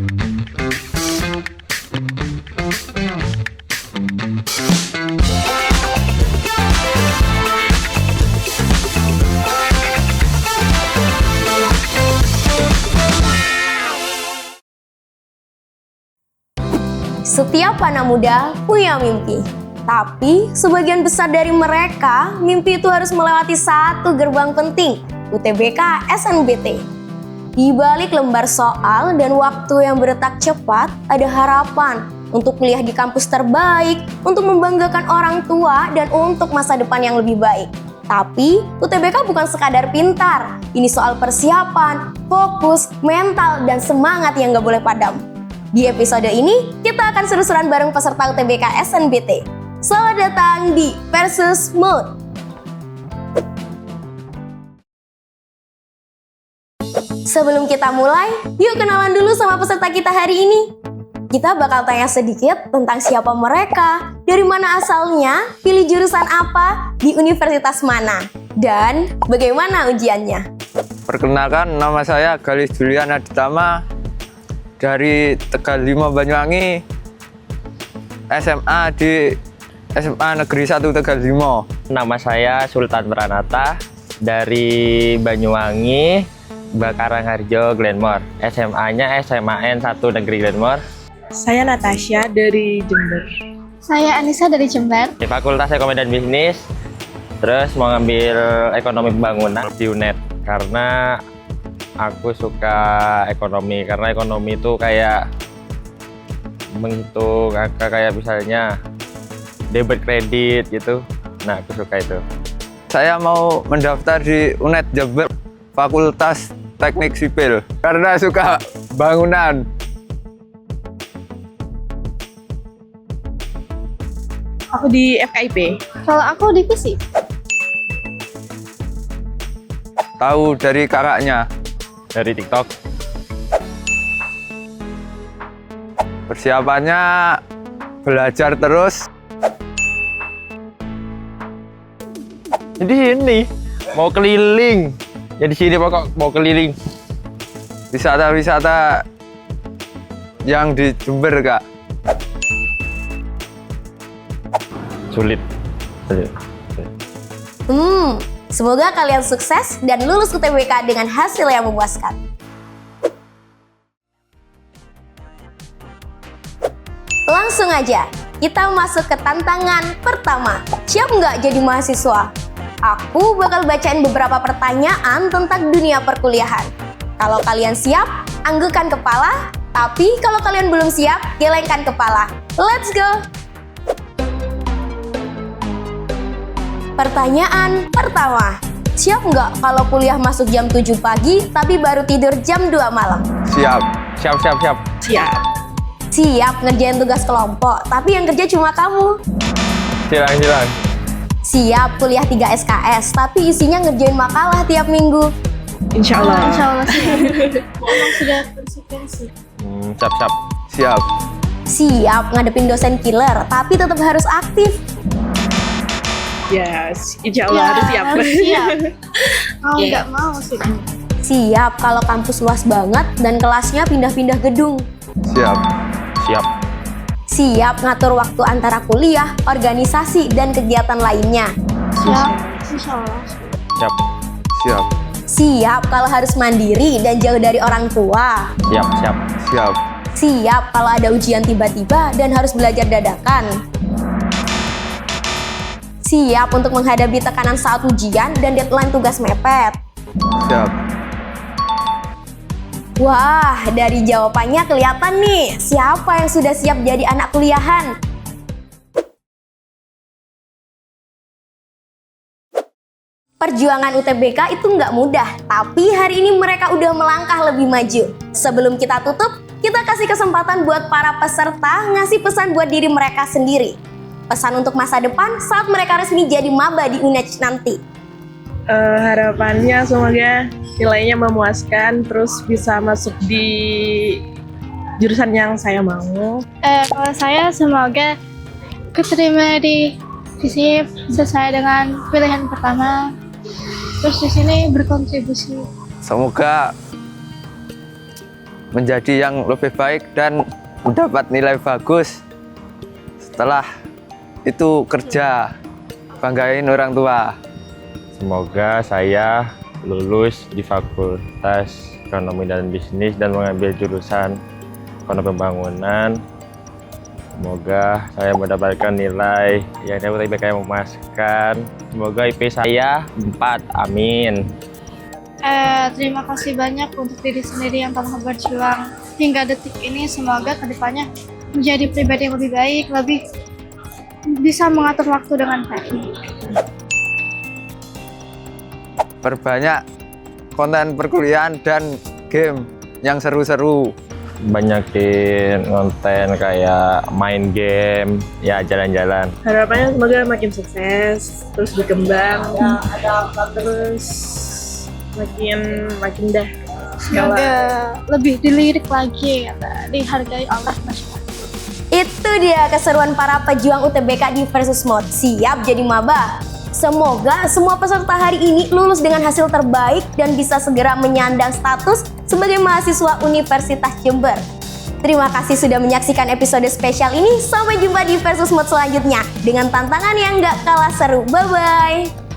Setiap anak muda punya mimpi, tapi sebagian besar dari mereka mimpi itu harus melewati satu gerbang penting, UTBK SNBT. Di balik lembar soal dan waktu yang berdetak cepat, ada harapan untuk kuliah di kampus terbaik, untuk membanggakan orang tua, dan untuk masa depan yang lebih baik. Tapi UTBK bukan sekadar pintar, ini soal persiapan, fokus, mental, dan semangat yang gak boleh padam. Di episode ini, kita akan seru-seruan bareng peserta UTBK SNBT. Selamat datang di Versus Mode. Sebelum kita mulai, yuk kenalan dulu sama peserta kita hari ini. Kita bakal tanya sedikit tentang siapa mereka, dari mana asalnya, pilih jurusan apa, di universitas mana, dan bagaimana ujiannya. Perkenalkan, nama saya Galis Julian Aditama dari Tegal 5 Banyuwangi, SMA di SMA Negeri 1 Tegal 5. Nama saya Sultan Pranata dari Banyuwangi, Bakarangharjo, Glenmore. SMA-nya SMAN 1 Negeri Glenmore. Saya Natasha dari Jember. Saya Anissa dari Jember. Di Fakultas Ekonomi dan Bisnis, terus mau ngambil Ekonomi Pembangunan di UNED. Karena aku suka ekonomi, karena ekonomi itu kayak menghitung angka, kayak misalnya debit kredit gitu. Nah, aku suka itu. Saya mau mendaftar di UNED Jember, Fakultas Teknik Sipil, karena suka bangunan. Aku di FKIP. Kalau aku di FISIP. Tahu dari kakaknya. Dari TikTok. Persiapannya belajar terus. Jadi ini mau keliling. Ya di sini pokok mau keliling. Wisata-wisata yang di Jember, Kak. Sulit. Semoga kalian sukses dan lulus UTBK dengan hasil yang memuaskan. Langsung aja, kita masuk ke tantangan pertama. Siap nggak jadi mahasiswa? Aku bakal bacain beberapa pertanyaan tentang dunia perkuliahan. Kalau kalian siap, anggukan kepala. Tapi kalau kalian belum siap, gelengkan kepala. Let's go! Pertanyaan pertama, siap nggak kalau kuliah masuk jam 7 pagi tapi baru tidur jam 2 malam? Siap. Siap. Siap. Siap ngerjain tugas kelompok, tapi yang kerja cuma kamu? Silang. Siap kuliah 3 SKS, tapi isinya ngerjain makalah tiap minggu? Insya Allah. Insya Allah siap. Emang sudah konsekuensi. Siap. Siap. Siap ngadepin dosen killer, tapi tetap harus aktif? Yes, Insya Allah harus siap. Harus siap. Mau nggak mau sih. Siap kalau kampus luas banget dan kelasnya pindah-pindah gedung? Siap. Siap ngatur waktu antara kuliah, organisasi, dan kegiatan lainnya? Siap. Insya Allah. Siap. Siap kalau harus mandiri dan jauh dari orang tua? Siap. Siap kalau ada ujian tiba-tiba dan harus belajar dadakan? Siap untuk menghadapi tekanan saat ujian dan deadline tugas mepet? Siap. Wah, dari jawabannya kelihatan nih siapa yang sudah siap jadi anak kuliahan. Perjuangan UTBK itu nggak mudah, tapi hari ini mereka udah melangkah lebih maju. Sebelum kita tutup, kita kasih kesempatan buat para peserta ngasih pesan buat diri mereka sendiri. Pesan untuk masa depan saat mereka resmi jadi maba di UNED nanti. Harapannya semoga nilainya memuaskan, terus bisa masuk di jurusan yang saya mau. Kalau saya semoga keterima di FISIP sesuai dengan pilihan pertama. Terus di sini berkontribusi. Semoga menjadi yang lebih baik dan mendapat nilai bagus. Setelah itu kerja, banggain orang tua. Semoga saya lulus di Fakultas Ekonomi dan Bisnis dan mengambil jurusan Ekonomi Pembangunan. Semoga saya mendapatkan nilai yang dapat IPK yang memuaskan. Semoga IP saya 4. Amin. Terima kasih banyak untuk diri sendiri yang telah berjuang hingga detik ini. Semoga kedepannya menjadi pribadi yang lebih baik, lebih bisa mengatur waktu dengan baik. Perbanyak konten perkuliahan dan game yang seru-seru. Banyakin konten kayak main game, ya jalan-jalan. Harapannya semoga makin sukses, terus berkembang, terus makin dah. Semoga lebih dilirik lagi, dihargai Allah masyarakat. Itu dia keseruan para pejuang UTBK di Versus Mode. Siap jadi maba? Semoga semua peserta hari ini lulus dengan hasil terbaik dan bisa segera menyandang status sebagai mahasiswa Universitas Jember. Terima kasih sudah menyaksikan episode spesial ini. Sampai jumpa di Versus Mode selanjutnya dengan tantangan yang gak kalah seru. Bye-bye!